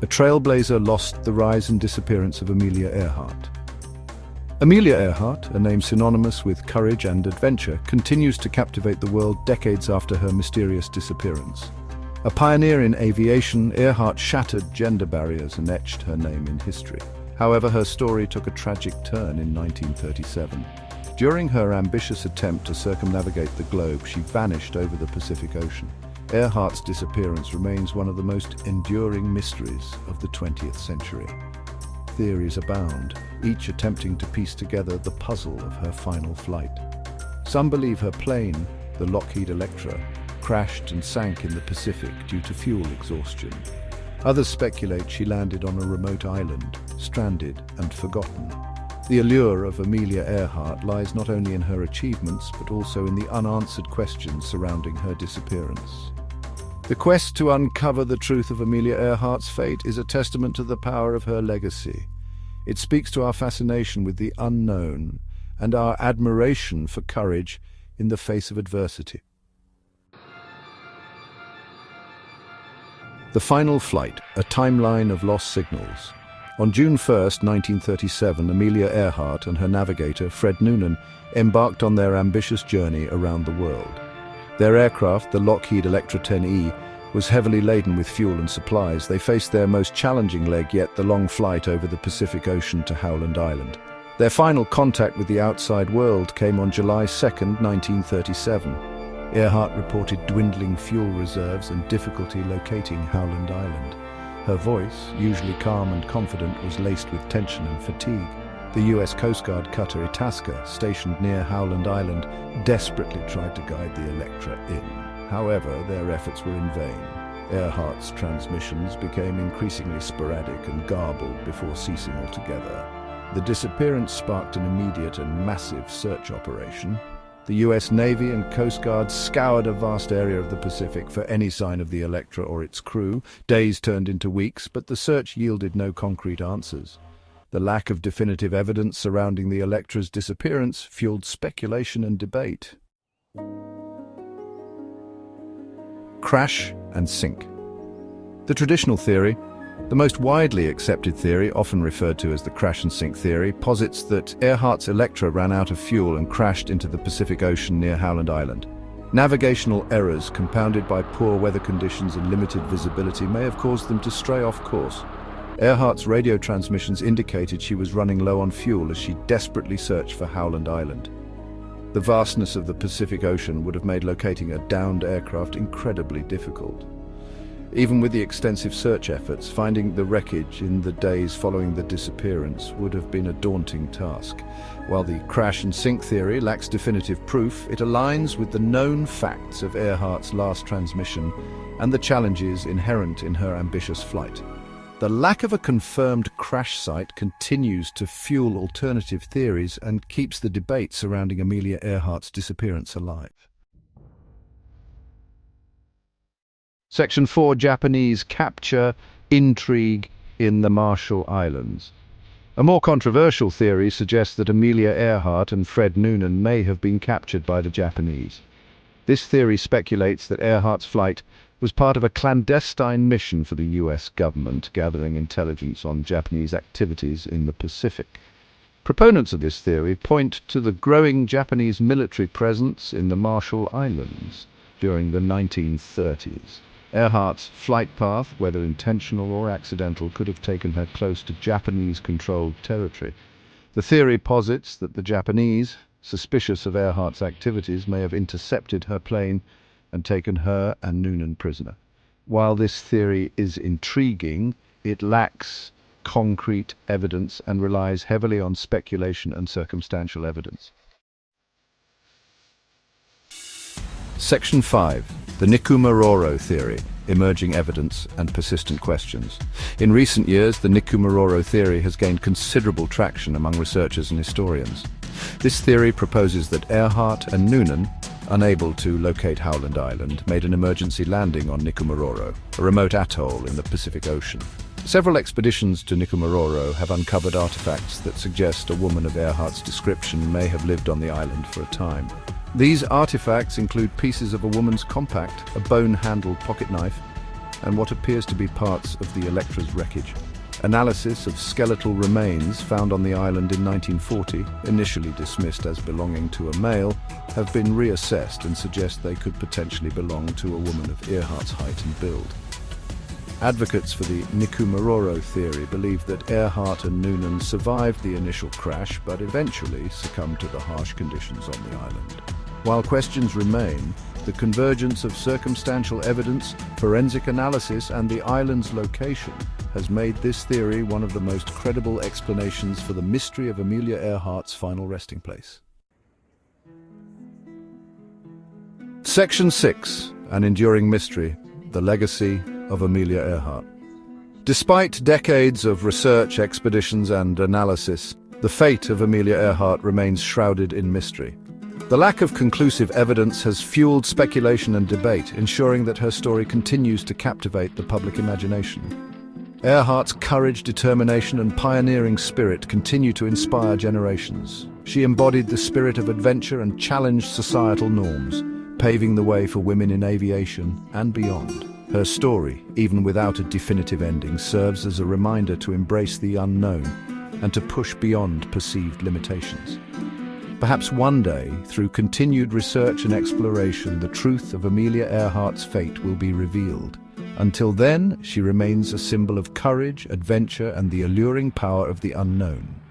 a trailblazer lost the rise and disappearance of Amelia Earhart. Amelia Earhart, a name synonymous with courage and adventure, continues to captivate the world decades after her mysterious disappearance. A pioneer in aviation, Earhart shattered gender barriers and etched her name in history. However, her story took a tragic turn in 1937. During her ambitious attempt to circumnavigate the globe, she vanished over the Pacific Ocean. Earhart's disappearance remains one of the most enduring mysteries of the 20th century. Theories abound, each attempting to piece together the puzzle of her final flight. Some believe her plane, the Lockheed Electra, crashed and sank in the Pacific due to fuel exhaustion. Others speculate she landed on a remote island, stranded and forgotten. The allure of Amelia Earhart lies not only in her achievements, but also in the unanswered questions surrounding her disappearance. The quest to uncover the truth of Amelia Earhart's fate is a testament to the power of her legacy. It speaks to our fascination with the unknown and our admiration for courage in the face of adversity. The Final Flight, a timeline of lost signals. On June 1, 1937, Amelia Earhart and her navigator, Fred Noonan, embarked on their ambitious journey around the world. Their aircraft, the Lockheed Electra 10E, was heavily laden with fuel and supplies. They faced their most challenging leg yet, the long flight over the Pacific Ocean to Howland Island. Their final contact with the outside world came on July 2, 1937. Earhart reported dwindling fuel reserves and difficulty locating Howland Island. Her voice, usually calm and confident, was laced with tension and fatigue. The U.S. Coast Guard cutter Itasca, stationed near Howland Island, desperately tried to guide the Electra in. However, their efforts were in vain. Earhart's transmissions became increasingly sporadic and garbled before ceasing altogether. The disappearance sparked an immediate and massive search operation. The U.S. Navy and Coast Guard scoured a vast area of the Pacific for any sign of the Electra or its crew. Days turned into weeks, but the search yielded no concrete answers. The lack of definitive evidence surrounding the Electra's disappearance fueled speculation and debate. Crash and sink. The traditional theory, the most widely accepted theory, often referred to as the crash and sink theory, posits that Earhart's Electra ran out of fuel and crashed into the Pacific Ocean near Howland Island. Navigational errors, compounded by poor weather conditions and limited visibility, may have caused them to stray off course. Earhart's radio transmissions indicated she was running low on fuel as she desperately searched for Howland Island. The vastness of the Pacific Ocean would have made locating a downed aircraft incredibly difficult. Even with the extensive search efforts, finding the wreckage in the days following the disappearance would have been a daunting task. While the crash and sink theory lacks definitive proof, it aligns with the known facts of Earhart's last transmission and the challenges inherent in her ambitious flight. The lack of a confirmed crash site continues to fuel alternative theories and keeps the debate surrounding Amelia Earhart's disappearance alive. Section 4. Japanese capture, intrigue in the Marshall Islands. A more controversial theory suggests that Amelia Earhart and Fred Noonan may have been captured by the Japanese. This theory speculates that Earhart's flight was part of a clandestine mission for the U.S. government, gathering intelligence on Japanese activities in the Pacific. Proponents of this theory point to the growing Japanese military presence in the Marshall Islands during the 1930s. Earhart's flight path, whether intentional or accidental, could have taken her close to Japanese-controlled territory. The theory posits that the Japanese, suspicious of Earhart's activities, may have intercepted her plane and taken her and Noonan prisoner. While this theory is intriguing, it lacks concrete evidence and relies heavily on speculation and circumstantial evidence. Section 5. The Nikumaroro Theory, Emerging Evidence and Persistent Questions. In recent years, the Nikumaroro theory has gained considerable traction among researchers and historians. This theory proposes that Earhart and Noonan, unable to locate Howland Island, made an emergency landing on Nikumaroro, a remote atoll in the Pacific Ocean. Several expeditions to Nikumaroro have uncovered artifacts that suggest a woman of Earhart's description may have lived on the island for a time. These artifacts include pieces of a woman's compact, a bone-handled pocket knife, and what appears to be parts of the Electra's wreckage. Analysis of skeletal remains found on the island in 1940, initially dismissed as belonging to a male, have been reassessed and suggest they could potentially belong to a woman of Earhart's height and build. Advocates for the Nikumaroro theory believe that Earhart and Noonan survived the initial crash but eventually succumbed to the harsh conditions on the island. While questions remain, the convergence of circumstantial evidence, forensic analysis, and the island's location has made this theory one of the most credible explanations for the mystery of Amelia Earhart's final resting place. Section 6. An Enduring Mystery: The Legacy of Amelia Earhart. Despite decades of research, expeditions, and analysis, the fate of Amelia Earhart remains shrouded in mystery. The lack of conclusive evidence has fueled speculation and debate, ensuring that her story continues to captivate the public imagination. Earhart's courage, determination, and pioneering spirit continue to inspire generations. She embodied the spirit of adventure and challenged societal norms, paving the way for women in aviation and beyond. Her story, even without a definitive ending, serves as a reminder to embrace the unknown and to push beyond perceived limitations. Perhaps one day, through continued research and exploration, the truth of Amelia Earhart's fate will be revealed. Until then, she remains a symbol of courage, adventure, and the alluring power of the unknown.